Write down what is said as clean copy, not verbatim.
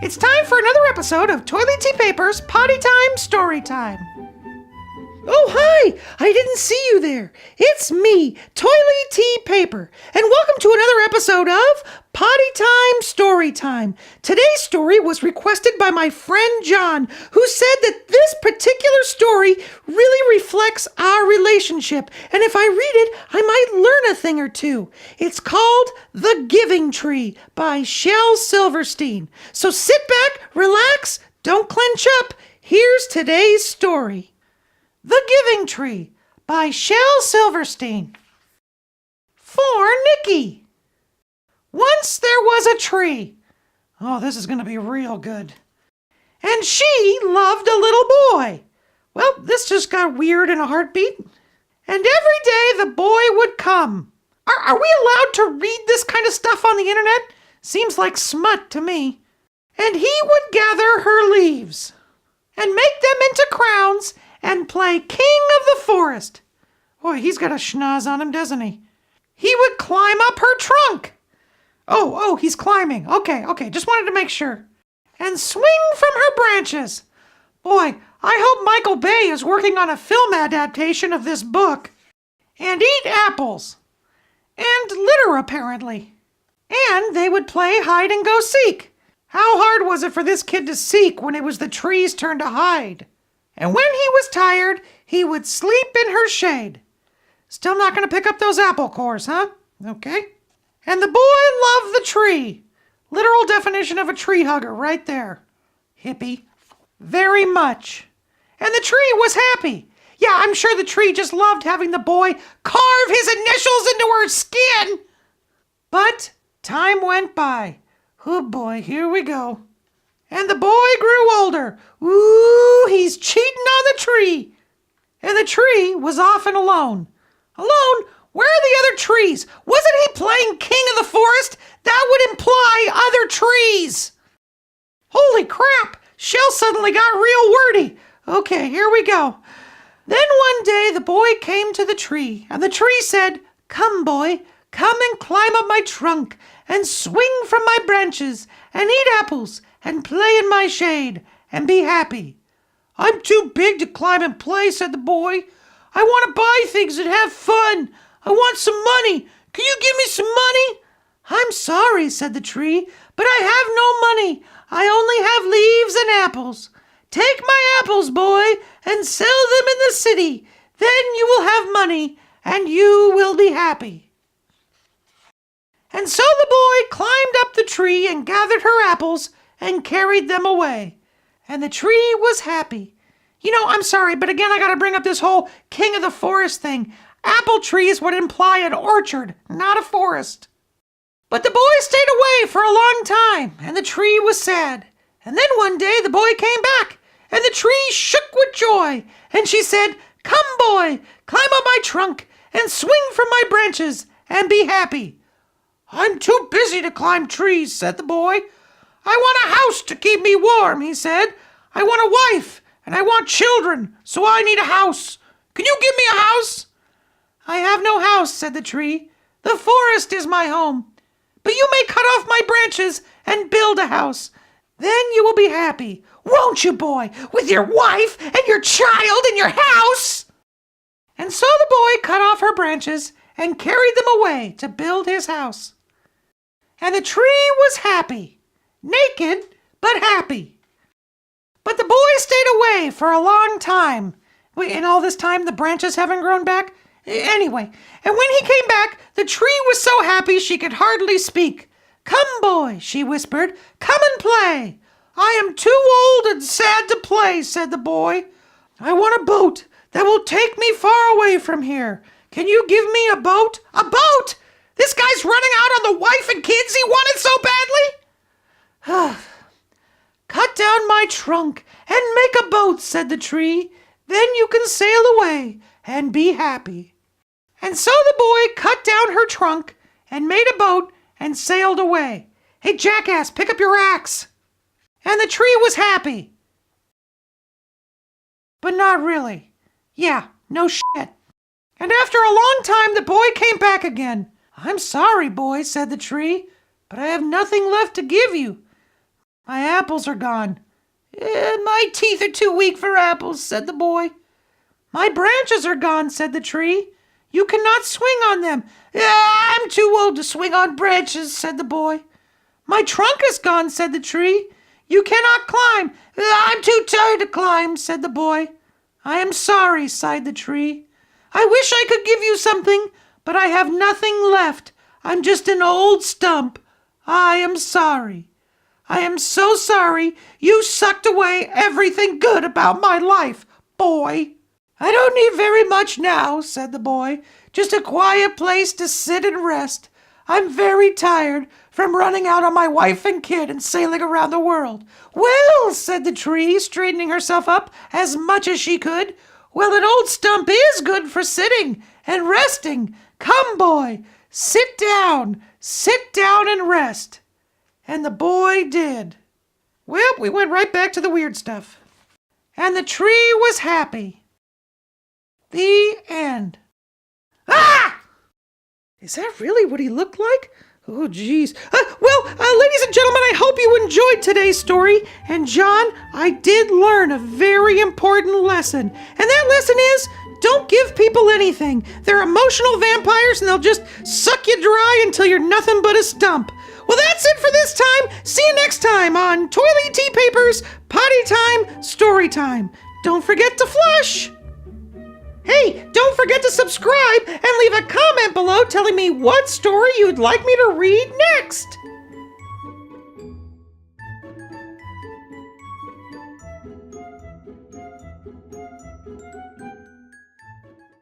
It's time for another episode of Toiley Tea Paper's Potty Time Story Time. Oh, hi! I didn't see you there. It's me, Toiley Tea Paper, and welcome to another episode of Potty Time Story Time. Today's story was requested by my friend John, who said that this particular story really reflects our relationship, and if I read it, I might learn a thing or two. It's called The Giving Tree by Shel Silverstein. So sit back, relax, don't clench up. Here's today's story. The Giving Tree by Shel Silverstein. For Nikki. Once there was a tree. Oh, this is going to be real good. And she loved a little boy. Well, this just got weird in a heartbeat. And every day the boy would come. Are we allowed to read this kind of stuff on the internet? Seems like smut to me. And he would gather her leaves and make them into crowns and play king of the forest. Boy, he's got a schnoz on him, doesn't he? He would climb up her trunk. Oh, he's climbing. Okay, just wanted to make sure. And swing from her branches. Boy, I hope Michael Bay is working on a film adaptation of this book. And eat apples. And litter, apparently. And they would play hide and go seek. How hard was it for this kid to seek when it was the tree's turn to hide? And when he was tired, he would sleep in her shade. Still not going to pick up those apple cores, huh? Okay. And the boy loved the tree. Literal definition of a tree hugger right there. Hippie. Very much. And the tree was happy. Yeah, I'm sure the tree just loved having the boy carve his initials into her skin. But time went by. Oh boy, here we go. And the boy grew older. Ooh, he's cheating on the tree. And the tree was often alone. Alone? Where are the other trees? Wasn't he playing king of the forest? That would imply other trees. Holy crap! Shel suddenly got real wordy. Okay, here we go. Then one day the boy came to the tree, and the tree said, "Come, boy, come and climb up my trunk, and swing from my branches, and eat apples, and play in my shade, and be happy." "I'm too big to climb and play," said the boy. "I want to buy things and have fun. I want some money. Can you give me some money?" "I'm sorry," said the tree, "but I have no money. I only have leaves and apples. Take my apples, boy, and sell them in the city. Then you will have money, and you will be happy." And so the boy climbed up the tree and gathered her apples and carried them away. And the tree was happy. I'm sorry, but again, I gotta bring up this whole king of the forest thing. Apple trees would imply an orchard, not a forest. But the boy stayed away for a long time, and the tree was sad. And then one day the boy came back, and the tree shook with joy. And she said, "Come, boy, climb up my trunk, and swing from my branches, and be happy." "I'm too busy to climb trees," said the boy. "I want a house to keep me warm," he said. "I want a wife, and I want children, so I need a house. Can you give me a house?" "I have no house," said the tree. "The forest is my home. But you may cut off my branches and build a house. Then you will be happy. Won't you, boy, with your wife and your child and your house?" And so the boy cut off her branches and carried them away to build his house. And the tree was happy. Naked, but happy. But the boy stayed away for a long time. In all this time, the branches haven't grown back? Anyway, and when he came back, the tree was so happy she could hardly speak. "Come, boy," she whispered, "come and play." "I am too old and sad to play," said the boy. "I want a boat that will take me far away from here. Can you give me a boat?" "A boat? This guy's running out on the wife and kids he wanted so badly?" "Cut down my trunk and make a boat," said the tree. "Then you can sail away and be happy." And so the boy cut down her trunk and made a boat and sailed away. "Hey, jackass, pick up your axe." And the tree was happy. But not really. Yeah, no shit. And after a long time, the boy came back again. "I'm sorry, boy," said the tree, "but I have nothing left to give you. My apples are gone. My teeth are too weak for apples, said the boy. My branches are gone, said the tree. You cannot swing on them. I'm too old to swing on branches, said the boy. My trunk is gone, said the tree. You cannot climb. I'm too tired to climb, said the boy. I am sorry, sighed the tree. I wish I could give you something, but I have nothing left. I'm just an old stump. I am sorry. I am so sorry you sucked away everything good about my life, boy. I don't need very much now, said the boy. Just a quiet place to sit and rest. I'm very tired from running out on my wife and kid and sailing around the world. Well, said the tree, straightening herself up as much as she could. Well, an old stump is good for sitting and resting. Come, boy, sit down and rest. And the boy did. Well, we went right back to the weird stuff. And the tree was happy. The end. Ah! Is that really what he looked like? Oh, geez. Ladies and gentlemen, I hope you enjoyed today's story. And John, I did learn a very important lesson. And that lesson is, don't give people anything. They're emotional vampires and they'll just suck you dry until you're nothing but a stump. Well, that's it for this time. See you next time on Toiley Tea Papers, Potty Time, Story Time. Don't forget to flush. Hey, don't forget to subscribe and leave a comment below telling me what story you'd like me to read next.